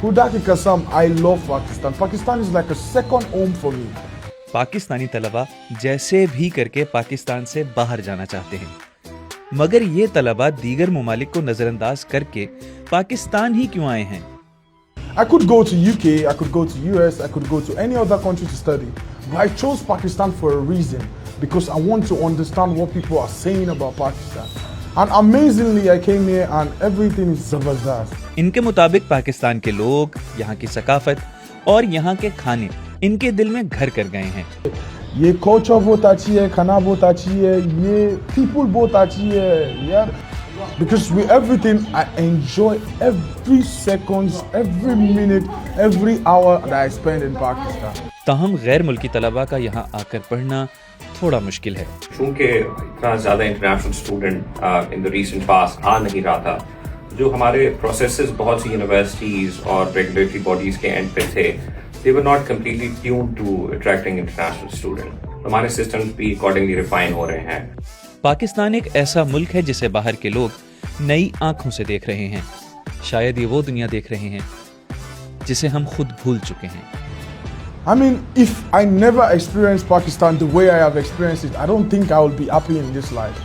خدا کی قسم I love Pakistan. Pakistan is like a second home for me. Pakistani طلبہ جیسے بھی کر کے پاکستان سے باہر جانا چاہتے ہیں، مگر یہ طلبہ دیگر ممالک کو نظر انداز کر کے پاکستان ہی کیوں آئے ہیں؟ I could go to UK, I could go to US, I could go to any other country to study. But I chose Pakistan for a reason, because I want to understand what people are saying about Pakistan. And amazingly, I came here and everything is zabardast. ان کے مطابق پاکستان کے لوگ، یہاں کی ثقافت اور یہاں کے کھانے ان کے دل میں گھر کر گئے ہیں۔ یہ culture بہت اچھی ہے، کھانا بہت اچھی ہے، یہ people بہت اچھی ہے یار. Because with everything, I enjoy every second, every minute, every hour that I spend in Pakistan. تاہم غیر ملکی طلبہ کا یہاں آ کر پڑھنا تھوڑا مشکل ہے۔ چونکہ اتنا زیادہ international student in the recent past آ نہیں رہا تھا، جو ہمارے پروسیسز بہت سی یونیورسٹیز اور ریگولیٹری باڈیز کے اینڈ پہ تھے، they were not completely tuned to attracting international students. ہمارے سسٹمز بھی اکارڈنگلی ریفائن ہو رہے ہیں۔ پاکستان ایک ایسا ملک ہے جسے باہر کے لوگ نئی آنکھوں سے دیکھ رہے ہیں۔ شاید یہ وہ دنیا دیکھ رہے ہیں جسے ہم خود بھول چکے ہیں۔ I mean, if I never experienced Pakistan the way I have experienced it, I don't think I will be happy in this life.